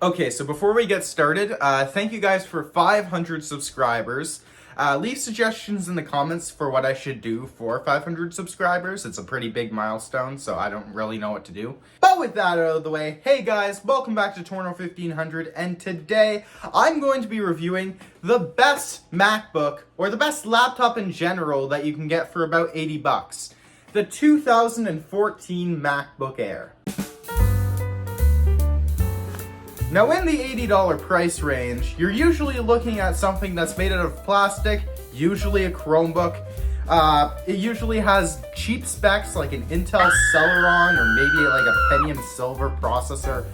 Okay, so before we get started, thank you guys for 500 subscribers. Leave suggestions in the comments for what I should do for 500 subscribers. It's a pretty big milestone, so I don't really know what to do. But with that out of the way, hey guys, welcome back to Torno 1500, and today I'm going to be reviewing the best MacBook, or the best laptop in general that you can get for about 80 bucks. The 2014 MacBook Air. Now in the $80 price range, you're usually looking at something that's made out of plastic, usually a ChromeBook. It usually has cheap specs like an Intel Celeron or maybe like a Pentium Silver processor,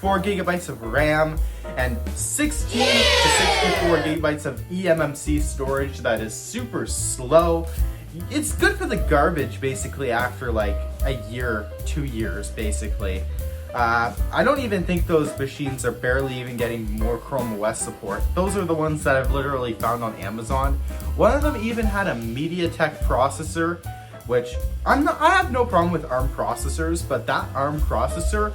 4 gigabytes of RAM, and 16 to 64 gigabytes of eMMC storage that is super slow. It's good for the garbage basically after like a year, 2 years basically. I don't even think those machines are barely even getting more Chrome OS support. Those are the ones that I've literally found on Amazon. One of them even had a MediaTek processor, which I have no problem with ARM processors, but that ARM processor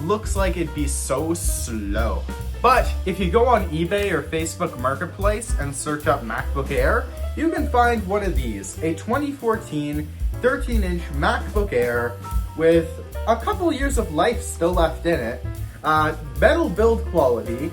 looks like it'd be so slow. But if you go on eBay or Facebook Marketplace and search up MacBook Air, you can find one of these, a 2014 13-inch MacBook Air with a couple years of life still left in it, metal build quality,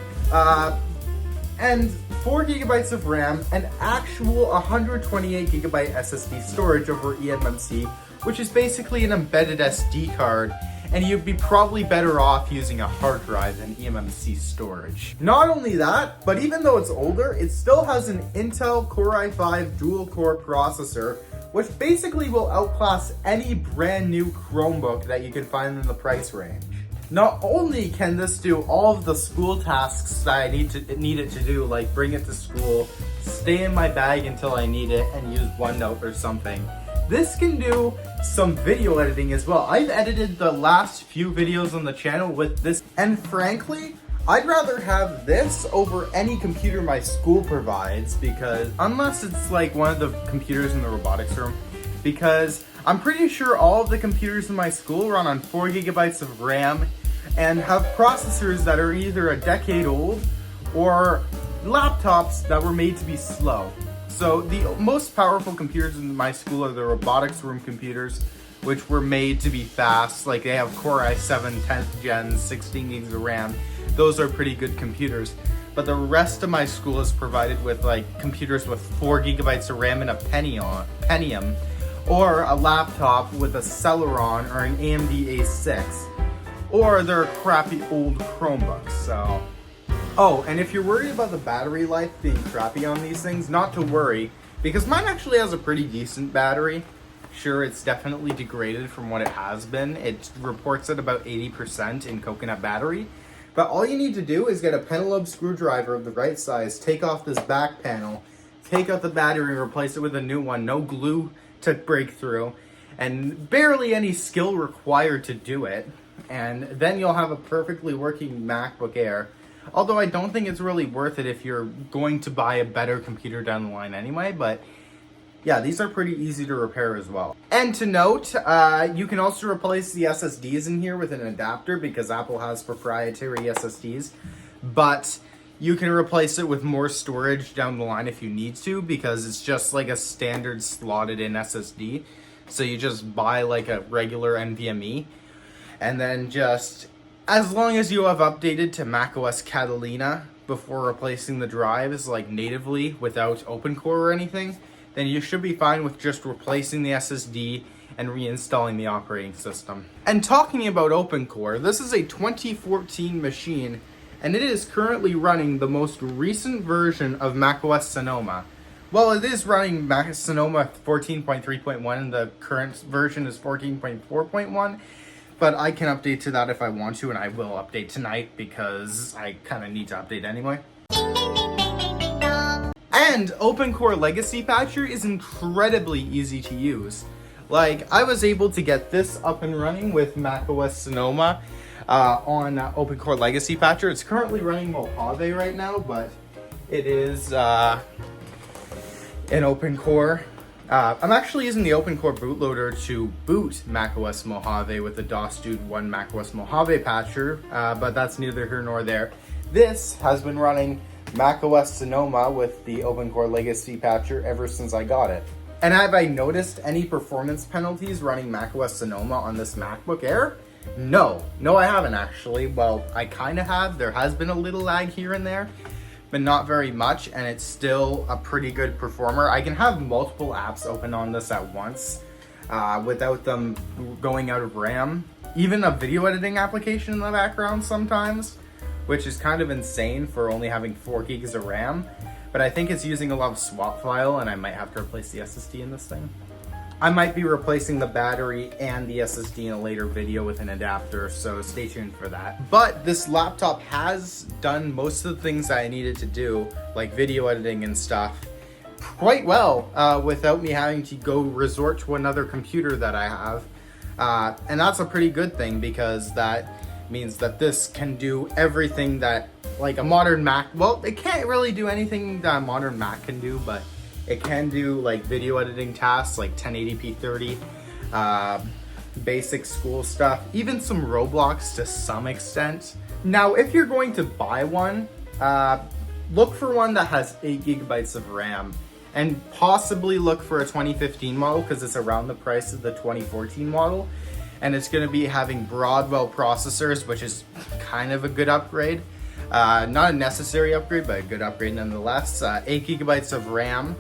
and 4 gigabytes of RAM, and actual 128 gigabyte SSD storage over eMMC, which is basically an embedded SD card, and you'd be probably better off using a hard drive than eMMC storage. Not only that, but even though it's older, it still has an Intel Core i5 dual-core processor, which basically will outclass any brand new Chromebook that you can find in the price range. Not only can this do all of the school tasks that I need it to do, like bring it to school, stay in my bag until I need it, and use OneNote or something, this can do some video editing as well. I've edited the last few videos on the channel with this, and frankly, I'd rather have this over any computer my school provides, because unless it's like one of the computers in the robotics room, because I'm pretty sure all of the computers in my school run on 4 gigabytes of RAM and have processors that are either a decade old or laptops that were made to be slow. So the most powerful computers in my school are the robotics room computers, which were made to be fast. Like they have Core i7 10th gen, 16 gigs of RAM. Those are pretty good computers. But the rest of my school is provided with like computers with 4 gigabytes of RAM and a Pentium, or a laptop with a Celeron or an AMD A6, or they're crappy old Chromebooks. So, oh, and if you're worried about the battery life being crappy on these things, not to worry, because mine actually has a pretty decent battery. Sure, it's definitely degraded from what it has been. It reports at about 80% in coconut battery. But all you need to do is get a pentalobe screwdriver of the right size, take off this back panel, take out the battery and replace it with a new one, no glue to break through, and barely any skill required to do it. And then you'll have a perfectly working MacBook Air. Although I don't think it's really worth it if you're going to buy a better computer down the line anyway, but yeah, these are pretty easy to repair as well. And to note, you can also replace the SSDs in here with an adapter because Apple has proprietary SSDs, but you can replace it with more storage down the line if you need to, because it's just like a standard slotted in SSD. So you just buy like a regular NVMe, and then just, as long as you have updated to macOS Catalina before replacing the drives like natively without OpenCore or anything, then you should be fine with just replacing the SSD and reinstalling the operating system. And talking about OpenCore, this is a 2014 machine, and it is currently running the most recent version of macOS Sonoma. Well, it is running Sonoma 14.3.1, and the current version is 14.4.1, but I can update to that if I want to, and I will update tonight because I kind of need to update anyway. And OpenCore Legacy Patcher is incredibly easy to use. Like, I was able to get this up and running with macOS Sonoma on OpenCore Legacy Patcher. It's currently running Mojave right now, but it is an OpenCore I'm actually using the OpenCore bootloader to boot macOS Mojave with the DOS Dude 1 macOS Mojave patcher, but that's neither here nor there. This has been running macOS Sonoma with the OpenCore Legacy patcher ever since I got it. And have I noticed any performance penalties running macOS Sonoma on this MacBook Air? No, I haven't actually. Well, I kind of have. There has been a little lag here and there, but not very much, and it's still a pretty good performer. I can have multiple apps open on this at once without them going out of RAM. Even a video editing application in the background sometimes, which is kind of insane for only having 4 gigs of RAM. But I think it's using a lot of swap file, and I might have to replace the SSD in this thing. I might be replacing the battery and the SSD in a later video with an adapter, so stay tuned for that. But this laptop has done most of the things that I needed to do, like video editing and stuff, quite well without me having to go resort to another computer that I have. And that's a pretty good thing, because that means that this can do everything that like a modern Mac, well, it can't really do anything that a modern Mac can do, but it can do like video editing tasks like 1080p 30, basic school stuff, even some Roblox to some extent. Now, if you're going to buy one, look for one that has 8 gigabytes of RAM, and possibly look for a 2015 model because it's around the price of the 2014 model. And it's going to be having Broadwell processors, which is kind of a good upgrade. Not a necessary upgrade, but a good upgrade nonetheless. 8 gigabytes of RAM.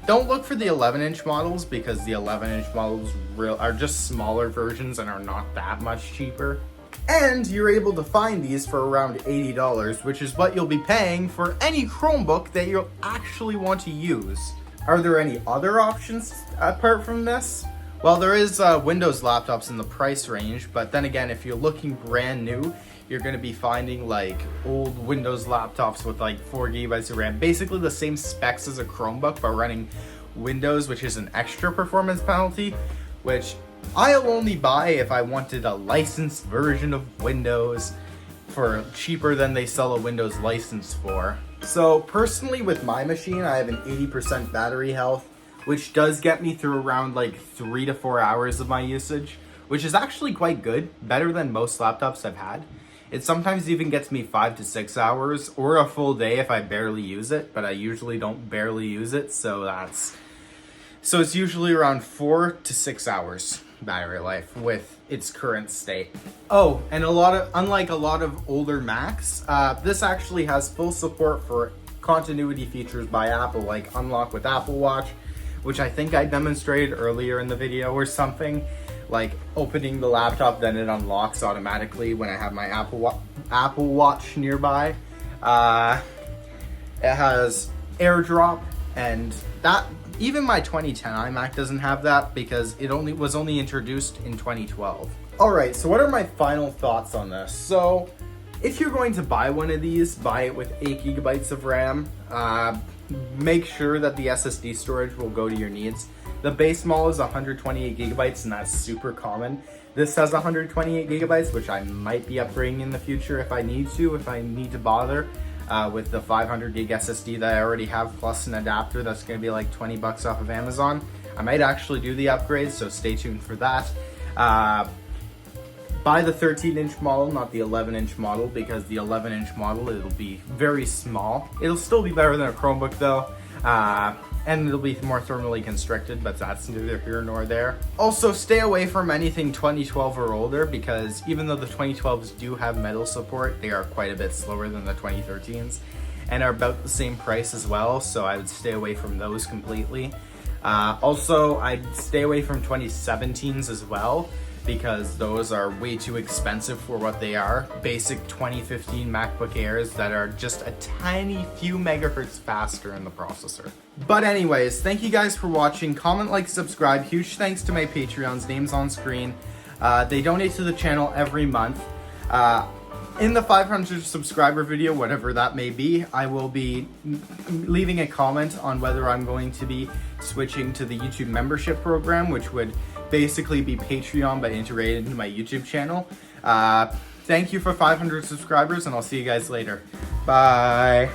Don't look for the 11-inch models, because the 11-inch models are just smaller versions and are not that much cheaper. And you're able to find these for around $80, which is what you'll be paying for any Chromebook that you'll actually want to use. Are there any other options apart from this? Well, there is Windows laptops in the price range, but then again, if you're looking brand new, you're going to be finding like old Windows laptops with like 4 gigabytes of RAM, basically the same specs as a Chromebook, but running Windows, which is an extra performance penalty, which I'll only buy if I wanted a licensed version of Windows for cheaper than they sell a Windows license for. So personally, with my machine, I have an 80% battery health, which does get me through around like 3 to 4 hours of my usage, which is actually quite good, better than most laptops I've had. It sometimes even gets me 5 to 6 hours or a full day if I barely use it, but I usually don't barely use it, so it's usually around 4 to 6 hours battery life with its current state. Oh, and unlike a lot of older Macs, this actually has full support for continuity features by Apple, like Unlock with Apple Watch, which I think I demonstrated earlier in the video or something, like opening the laptop, then it unlocks automatically when I have my Apple Watch nearby. It has AirDrop, and that even my 2010 iMac doesn't have that because it was only introduced in 2012. All right, so what are my final thoughts on this? So if you're going to buy one of these, buy it with 8 gigabytes of RAM. Make sure that the SSD storage will go to your needs. The base model is 128 gigabytes, and that's super common. This has 128 gigabytes, which I might be upgrading in the future if I need to bother, with the 500 gig SSD that I already have, plus an adapter that's going to be like 20 bucks off of Amazon. I might actually do the upgrade, so stay tuned for that. Buy the 13-inch model, not the 11-inch model, because the 11-inch model, it'll be very small. It'll still be better than a Chromebook though, and it'll be more thermally constricted, but that's neither here nor there. Also, stay away from anything 2012 or older, because even though the 2012s do have metal support, they are quite a bit slower than the 2013s, and are about the same price as well, so I would stay away from those completely. Also, I'd stay away from 2017s as well, because those are way too expensive for what they are. Basic 2015 MacBook Airs that are just a tiny few megahertz faster in the processor. But anyways, thank you guys for watching. Comment, like, subscribe. Huge thanks to my Patreons, names on screen. They donate to the channel every month. In the 500 subscriber video, whatever that may be, I will be leaving a comment on whether I'm going to be switching to the YouTube membership program, which would basically be Patreon but integrated into my YouTube channel. Thank you for 500 subscribers, and I'll see you guys later. Bye.